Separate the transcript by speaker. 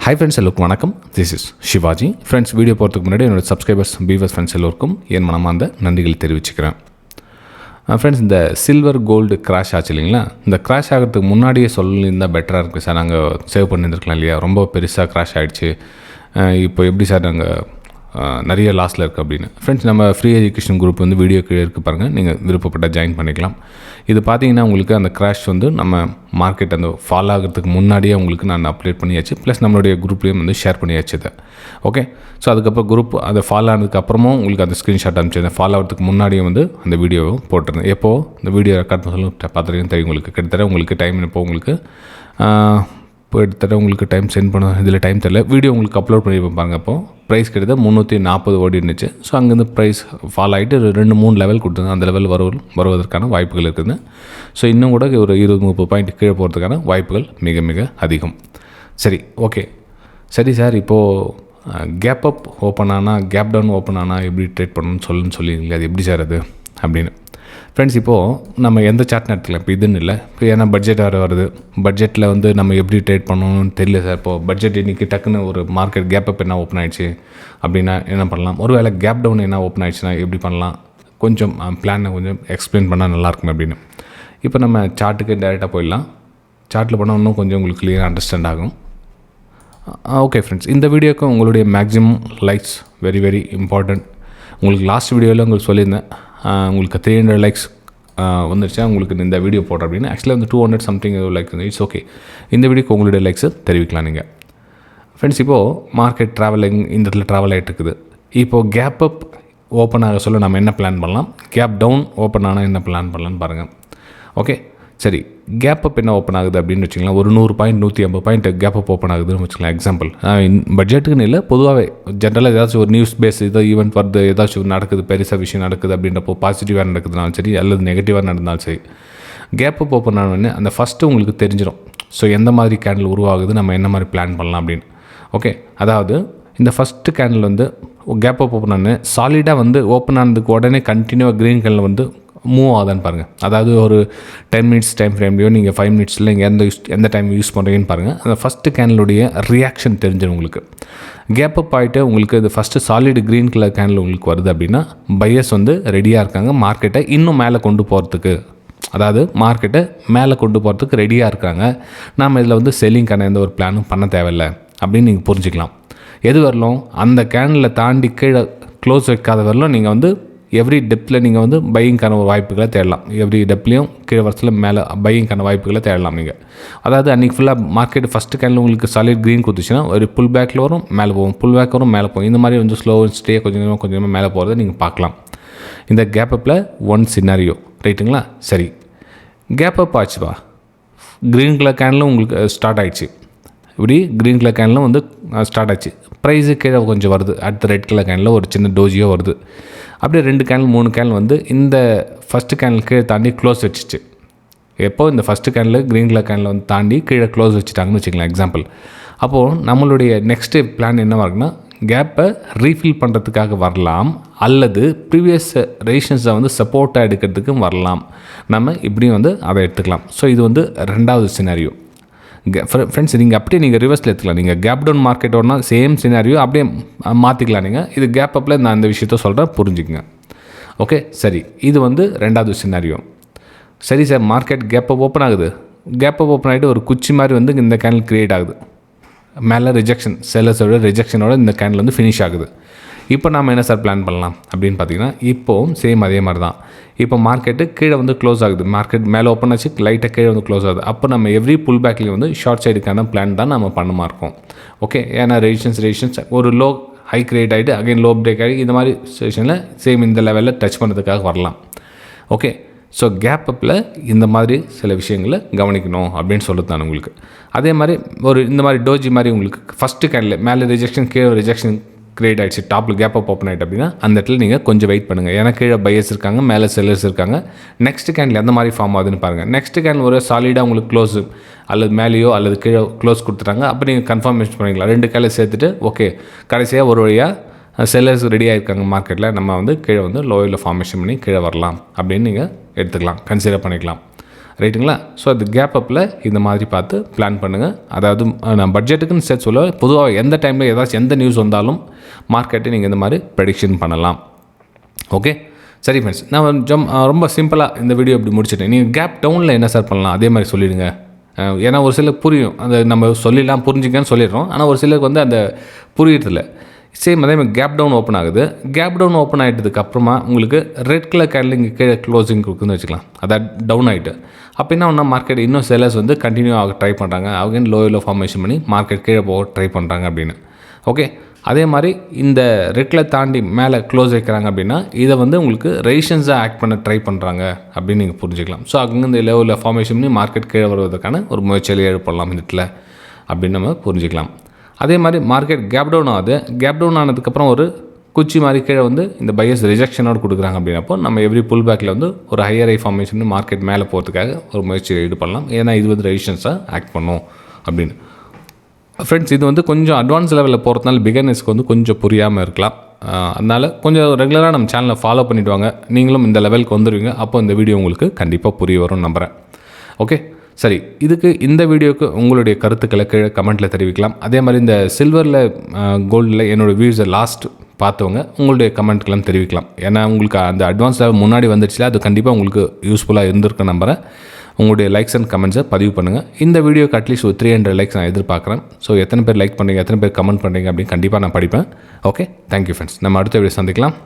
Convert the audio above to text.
Speaker 1: Hi friends எல்லோருக்கும் வணக்கம். This is Sivaji. Friends, video போகிறதுக்கு முன்னாடி என்னோடய சப்ஸ்கிரைபர்ஸ் பீவர்ஸ் ஃப்ரெண்ட்ஸ் எல்லோருக்கும் என் மனமார்ந்த நன்றிகள் தெரிவிச்சுக்கிறேன். ஃப்ரெண்ட்ஸ், இந்த சில்வர் கோல்டு கிராஷ் ஆச்சு இல்லைங்களா? இந்த கிராஷ் ஆகிறதுக்கு முன்னாடியே சொல்லியிருந்தால் பெட்டராக இருக்குது சார். நாங்கள் சேவ் பண்ணியிருந்துருக்கலாம் இல்லையா? ரொம்ப பெருசாக கிராஷ் ஆகிடுச்சு, இப்போ எப்படி சார் நாங்கள் நிறைய லாஸில் இருக்குது அப்படின்னு. ஃப்ரெண்ட்ஸ், நம்ம ஃப்ரீ எஜுகேஷன் குரூப் வந்து வீடியோ கீழே இருக்குது பாருங்கள், நீங்கள் விருப்பப்பட்ட ஜாயின் பண்ணிக்கலாம். இது பார்த்தீங்கன்னா உங்களுக்கு அந்த கிராஷ் வந்து நம்ம மார்க்கெட் அந்த ஃபால் ஆகிறதுக்கு முன்னாடியே உங்களுக்கு நான் அப்டேட் பண்ணியாச்சு, ப்ளஸ் நம்மளுடைய குரூப்லேயும் வந்து ஷேர் பண்ணியாச்சு இதை. ஓகே, ஸோ அதுக்கப்புறம் குரூப் அதை ஃபால் ஆனதுக்கப்புறமும் உங்களுக்கு அந்த ஸ்க்ரீன்ஷாட் அனுப்பிச்சிருந்தேன். ஃபால் ஆகிறதுக்கு முன்னாடியே வந்து அந்த வீடியோவும் போட்டிருந்தேன். எப்போது இந்த வீடியோ ரெக்கார்ட் சொல்லி பார்த்துருக்கீங்க தெரியும் உங்களுக்கு. கிட்டத்தட்ட உங்களுக்கு டைம் இப்போ உங்களுக்கு உங்களுக்கு டைம் சென்ட் பண்ண இதில் டைம் தெரியல. வீடியோ உங்களுக்கு அப்லோட் பண்ணி பாருங்கள். அப்போது ப்ரைஸ் கிட்டத்தட்ட 340 ஓடி இருந்துச்சு. ஸோ அங்கேருந்து ப்ரைஸ் ஃபால் ஆகிட்டு 2-3 லெவல் கொடுத்துருங்க. அந்த லெவல் வருவதற்கான வாய்ப்புகள் இருக்குது. ஸோ இன்னும் கூட ஒரு 20-30 பாயிண்ட் கீழே போகிறதுக்கான வாய்ப்புகள் மிக மிக அதிகம். சரி, ஓகே. சரி சார், இப்போது கேப் அப் ஓப்பன் ஆனால் கேப் டவுன் ஓப்பன் ஆனால் எப்படி ட்ரேட் பண்ணணும்னு சொல்லிங்களே, அது எப்படி சார் அது அப்படின்னு. ஃப்ரெண்ட்ஸ், இப்போது நம்ம எந்த சார்ட்னு எடுத்துக்கலாம். இப்போ இதுன்னு இல்லை, இப்போ ஏன்னா பட்ஜெட் வேறு வருது. பட்ஜெட்டில் வந்து நம்ம எப்படி ட்ரேட் பண்ணணும்னு தெரியல சார். இப்போது பட்ஜெட் இன்றைக்கி டக்குன்னு ஒரு மார்க்கெட் கேப் அப் என்ன ஓப்பன் ஆகிடுச்சு அப்படின்னா என்ன பண்ணலாம்? ஒரு வேளை கேப் டவுன் என்ன ஓப்பன் ஆகிடுச்சுன்னா எப்படி பண்ணலாம்? கொஞ்சம் பிளானை கொஞ்சம் எக்ஸ்பிளைன் பண்ணால் நல்லாயிருக்கும் அப்படின்னு. இப்போ நம்ம சார்ட்டுக்கு டேரெக்டாக போயிடலாம். சார்ட்டில் போனால் இன்னும் கொஞ்சம் உங்களுக்கு கிளியராக அண்டர்ஸ்டாண்ட் ஆகும். ஓகே ஃப்ரெண்ட்ஸ், இந்த வீடியோக்கு உங்களுடைய maximum likes very very important. உங்களுக்கு லாஸ்ட் வீடியோவில் உங்களுக்கு சொல்லியிருந்தேன், உங்களுக்கு 300 லைக்ஸ் வந்துருச்சா உங்களுக்கு இந்த வீடியோ போடுற அப்படின்னு. ஆக்சுவலாக வந்து 200 சம்திங் லைக்ஸ் வந்து இட்ஸ் ஓகே. இந்த வீடியோக்கு உங்களுடைய லைக்ஸை தெரிவிக்கலாம் நீங்கள். ஃப்ரெண்ட்ஸ், இப்போது மார்க்கெட் ட்ராவலிங் இந்த இடத்துல ட்ராவல் ஆகிட்டு இருக்குது. இப்போது கேப் அப் ஓப்பன் ஆக சொல்ல நம்ம என்ன பிளான் பண்ணலாம், கேப் டவுன் ஓப்பன் ஆனால் என்ன பிளான் பண்ணலான்னு பாருங்கள். ஓகே, சரி. கேப் அப் என்ன ஓப்பன் ஆகுது அப்படின்னு வச்சுக்கலாம். ஒரு 100 point 150 point gap up open ஆகுதுன்னு வச்சுக்கலாம். எக்ஸாம்பிள், பட்ஜெட்டுக்குன்னு இல்லை, பொதுவாகவே ஜென்ரலாக ஏதாச்சும் ஒரு நியூஸ் பேஸ் ஏதோ ஈவெண்ட் வருது, ஏதாச்சும் நடக்குது, பெருசாக விஷயம் நடக்குது அப்படின்றப்போ பாசிட்டிவாக நடக்குதுனாலும் சரி அல்லது நெகட்டிவாக நடந்தாலும் சரி, கேப் அப் ஓப்பன் ஆனோடனே அந்த ஃபஸ்ட்டு உங்களுக்கு தெரிஞ்சிடும். ஸோ எந்த மாதிரி கேண்டில் உருவாகுது, நம்ம என்ன மாதிரி பிளான் பண்ணலாம் அப்படின்னு. ஓகே, அதாவது இந்த ஃபஸ்ட்டு கேண்டில் வந்து கேப் அப் ஓப்பன் ஆனு சாலிடாக வந்து ஓப்பன் ஆனதுக்கு உடனே கண்டினியூவாக க்ரீன் கேண்டில் வந்து மூவ் ஆகுதான்னு பாருங்கள். அதாவது ஒரு 10 மினிட்ஸ் டைம் ஃப்ரேம்லையோ நீங்கள் 5 மினிட்ஸில் நீங்கள் எந்த டைம் யூஸ் பண்ணுறீங்கன்னு பாருங்கள். அந்த ஃபஸ்ட்டு கேண்டலுடைய ரியாக்ஷன் தெரிஞ்சிடும் உங்களுக்கு. கேப் அப் ஆகிட்டு உங்களுக்கு இது first solid green colour candle உங்களுக்கு வருது அப்படின்னா பையர்ஸ் வந்து ரெடியாக இருக்காங்க மார்க்கெட்டை இன்னும் மேலே கொண்டு போகிறதுக்கு. அதாவது மார்க்கெட்டை மேலே கொண்டு போகிறதுக்கு ரெடியாக இருக்காங்க. நாம் இதில் வந்து செல்லிங்கான எந்த ஒரு பிளானும் பண்ண தேவையில்லை அப்படின்னு நீங்கள் புரிஞ்சுக்கலாம். எது வரலும் அந்த கேண்டில் தாண்டி கீழே க்ளோஸ் வைக்காத வரலும் நீங்கள் வந்து எவ்ரி டெப்த்தில் நீங்கள் வந்து பையிங்கான ஒரு வாய்ப்புகளை தேடலாம். எவ்ரி டெப்லேயும் கீழே வருஷத்தில் மேலே பையிங்கான வாய்ப்புகளை தேடலாம் நீங்கள். அதாவது அன்றைக்கி ஃபுல்லாக மார்க்கெட் ஃபஸ்ட்டு கேண்டில் உங்களுக்கு சாலிட் க்ரீன் கொடுத்துச்சுன்னா ஒரு புல் பேக்கில் வரும், மேலே போகும், புல் பேக் வரும், மேலே போகும். இந்த மாதிரி வந்து ஸ்லோ ஸ்டே கொஞ்சமாக மேலே போகிறத நீங்கள் பார்க்கலாம். இந்த கேப் அப்பில் ஒன் சினாரியோ ரைட்டுங்களா? சரி, கேப் அப் ஆச்சுப்பா, க்ரீன் கலர் கேண்டிலும் உங்களுக்கு ஸ்டார்ட் ஆகிடுச்சு. இப்படி க்ரீன் கலர் கேண்டிலும் வந்து ஸ்டார்ட் ஆச்சு. ப்ரைஸு கீழே கொஞ்சம் வருது. அடுத்த ரெட் கலர் கேண்டில் ஒரு சின்ன டோஜியோ வருது. அப்படியே 2 கேண்டில் 3 கேண்டில் வந்து இந்த ஃபஸ்ட்டு கேண்டில் கீழே தாண்டி க்ளோஸ் வச்சுச்சு. எப்போது இந்த first candle green colour candle வந்து தாண்டி கீழே க்ளோஸ் வச்சுட்டாங்கன்னு வச்சுக்கலாம் எக்ஸாம்பிள். அப்போது நம்மளுடைய நெக்ஸ்ட்டு பிளான் என்னவாக இருக்குன்னா, கேப்பை ரீஃபில் பண்ணுறதுக்காக வரலாம் அல்லது ப்ரீவியஸ் ரெசிஸ்டன்ஸை வந்து சப்போர்ட்டாக எடுக்கிறதுக்கும் வரலாம். நம்ம இப்படியும் வந்து அதை எடுத்துக்கலாம். ஸோ இது வந்து 2வது சினாரியோ. ஃப்ரெண்ட்ஸ், நீங்கள் அப்படியே நீங்கள் ரிவர்ஸில் எடுத்துக்கலாம். நீங்கள் கேப் டவுன் மார்க்கெட்டோடனா சேம் சினாரியோ அப்படியே மாற்றிக்கலாம். நீங்கள் இது கேப் அப்பில் நான் இந்த விஷயத்த சொல்கிறேன், புரிஞ்சுக்குங்க. ஓகே, சரி. இது வந்து 2வது சினாரியோ. சரி sir, market gap up open ஆகுது. கேப் அப் ஓப்பன் ஆகிட்டு ஒரு குச்சி மாதிரி வந்து இந்த கேண்டில் க்ரியேட் ஆகுது. மேலே ரிஜெக்ஷன், செல்லர்ஸோட ரிஜெக்ஷனோட இந்த கேண்டில் வந்து ஃபினிஷ் ஆகுது. இப்போ நாம் என்ன சார் பிளான் பண்ணலாம் அப்படின்னு பார்த்தீங்கன்னா, இப்போவும் சேம் அதே மாதிரி தான். இப்போ மார்க்கெட்டு கீழே வந்து க்ளோஸ் ஆகுது. மார்க்கெட் மேலே ஓப்பன் ஆச்சு, லைட்டாக கீழே வந்து க்ளோஸ் ஆகுது. அப்போ நம்ம எவ்ரி புல் பேக்லேயும் வந்து ஷார்ட் சைடுக்கான பிளான் தான் நம்ம பண்ணுமா இருக்கோம். ஓகே, ஏன்னா ரெசிஸ்டன்ஸ் ஒரு லோ ஹை கிரியேட் ஆகிட்டு அகைன் லோ பிரேக் ஆகி இந்த மாதிரி சுச்சுவேஷனில் சேம் இந்த லெவலில் டச் பண்ணுறதுக்காக வரலாம். ஓகே, ஸோ கேப் அப்பில் இந்த மாதிரி சில விஷயங்களை கவனிக்கணும் அப்படின்னு சொல்லுறது தான் உங்களுக்கு. அதே மாதிரி ஒரு இந்த மாதிரி டோஜி மாதிரி உங்களுக்கு ஃபஸ்ட்டு கேண்டில் மேலே ரிஜெக்ஷன் கீழே ரிஜெக்ஷன் கிரியேட் ஆகிடுச்சு, டாப்பில் கேப் அப் ஓப்பன் ஆகிட்டு அப்படின்னா அந்த இடத்துல நீங்கள் கொஞ்சம் வெயிட் பண்ணுங்கள். ஏன்னா கீழே பையர்ஸ் இருக்காங்க, மேலே செல்லர்ஸ் இருக்காங்க. நெக்ஸ்ட் கேண்டில் எந்த மாதிரி ஃபார்ம் ஆகுதுன்னு பாருங்கள். நெக்ஸ்ட் கேண்டில் ஒரு சாலிடாக உங்களுக்கு க்ளோஸு அல்லது மேலேயோ அல்லது கீழே க்ளோஸ் கொடுத்துட்டாங்க. அப்போ நீங்கள் கன்ஃபர்மேஷன் பண்ணிக்கலாம். 2 கேண்டில் சேர்த்துட்டு ஓகே, கடைசியாக ஒரு வழியாக செல்லர்ஸ் ரெடியாக இருக்காங்க மார்க்கெட்டில், நம்ம வந்து கீழே வந்து லோயில் ஃபார்மேஷன் பண்ணி கீழே வரலாம் அப்படின்னு நீங்கள் எடுத்துக்கலாம், கன்சிடர் பண்ணிக்கலாம். ரைட்டுங்களா? ஸோ அது கேப் அப்பில் இந்த மாதிரி பார்த்து பிளான் பண்ணுங்கள். அதாவது நான் பட்ஜெட்டுக்குன்னு சேர்த்து சொல்ல, பொதுவாக எந்த டைமில் ஏதாச்சும் எந்த நியூஸ் வந்தாலும் மார்க்கெட்டை நீங்கள் இந்த மாதிரி ப்ரெடிக்ஷன் பண்ணலாம். ஓகே, சரி ஃப்ரெண்ட்ஸ், நான் ரொம்ப சிம்பிளாக இந்த வீடியோ இப்படி முடிச்சுட்டேன். நீங்கள் கேப் டவுனில் என்ன சார் பண்ணலாம் அதே மாதிரி சொல்லிவிடுங்க. ஏன்னா ஒரு சிலருக்கு புரியும், அந்த நம்ம சொல்லிடலாம் புரிஞ்சுக்கன்னு சொல்லிடுறோம். ஆனால் ஒரு சிலருக்கு வந்து அந்த புரியறதில்ல. சேம் அதே மாதிரி கேப் டவுன் ஓப்பன் ஆகுது. கேப் டவுன் ஓப்பன் ஆகிட்டதுக்கு அப்புறமா உங்களுக்கு ரெட் கலர் கேண்டில் இங்கே கீழே க்ளோசிங் கொடுக்குன்னு வச்சுக்கலாம். அதான் டவுன் ஆகிட்டு அப்போ என்ன ஒன்றா மார்க்கெட் இன்னும் செல்லர்ஸ் வந்து கண்டினியூ ஆக ட்ரை பண்ணுறாங்க. அவங்க லோவில் ஃபார்மேஷன் பண்ணி மார்க்கெட் கீழே போக ட்ரை பண்ணுறாங்க அப்படின்னு. ஓகே, அதே மாதிரி இந்த ரெட்டில் தாண்டி மேலே க்ளோஸ் வைக்கிறாங்க அப்படின்னா இதை வந்து உங்களுக்கு ரெசிஸ்டன்ஸாக ஆக்ட் பண்ண ட்ரை பண்ணுறாங்க அப்படின்னு நீங்கள் புரிஞ்சுக்கலாம். ஸோ அங்கேருந்து லெவலில் ஃபார்மேஷன் பண்ணி மார்க்கெட் கீழே வருவதற்கான ஒரு முயற்சியில் ஏற்படலாம் இந்த இடத்துல அப்படின்னு நம்ம புரிஞ்சுக்கலாம். அதே மாதிரி மார்க்கெட் கேப் டவுன் ஆகுது. கேப் டவுன் ஆனதுக்கப்புறம் ஒரு குச்சி மாதிரி கீழே வந்து இந்த பையர்ஸ் ரிஜெக்ஷனோடு கொடுக்குறாங்க அப்படின்னப்போ நம்ம எவ்ரி புல் பேக்கில் வந்து ஒரு ஹையர் ஐ ஃபார்மேஷன் மார்க்கெட் மேலே போகிறதுக்காக ஒரு முயற்சியை ஈடுபடலாம். ஏன்னா இது வந்து ரெசிஸ்டன்ஸாக ஆக்ட் பண்ணும் அப்படின்னு. ஃப்ரெண்ட்ஸ், இது வந்து கொஞ்சம் அட்வான்ஸ் லெவலில் போகிறதுனால பிகினர்ஸ்க்கு வந்து கொஞ்சம் புரியாமல் இருக்கலாம். அதனால் கொஞ்சம் ரெகுலராக நம்ம சேனலை ஃபாலோ பண்ணிவிட்டு வாங்க. நீங்களும் இந்த லெவலுக்கு வந்துடுவீங்க. அப்போ இந்த வீடியோ உங்களுக்கு கண்டிப்பாக புரிய வரும்னு நம்புகிறேன். ஓகே, சரி, இந்த வீடியோவுக்கு உங்களுடைய கருத்துக்களை கீழே கமெண்ட்டில் தெரிவிக்கலாம். அதே மாதிரி இந்த சில்வரில் கோல்டில் என்னோடய வியூஸை லாஸ்ட் பார்த்தவங்க உங்களுடைய கமெண்ட்கெல்லாம் தெரிவிக்கலாம். ஏன்னா உங்களுக்கு அந்த அட்வான்ஸ் லெவல் முன்னாடி வந்துடுச்சுல, அது கண்டிப்பாக உங்களுக்கு யூஸ்ஃபுல்லாக இருந்திருக்க நம்புகிறேன். உங்களுடைய லைக்ஸ் அண்ட் கமெண்ட்ஸை பதிவு பண்ணுங்கள். இந்த வீடியோக்கு அட்லீஸ்ட் ஒரு 300 லைக்ஸ் நான் எதிர்பார்க்குறேன். ஸோ எத்தனை பேர் லைக் பண்ணுறீங்க, எத்தனை பேர் கமெண்ட் பண்ணுறீங்க அப்படின்னு கண்டிப்பாக நான் படிப்பேன். Okay, thank you friends. நம்ம அடுத்த வீடியோ சந்திக்கலாம்.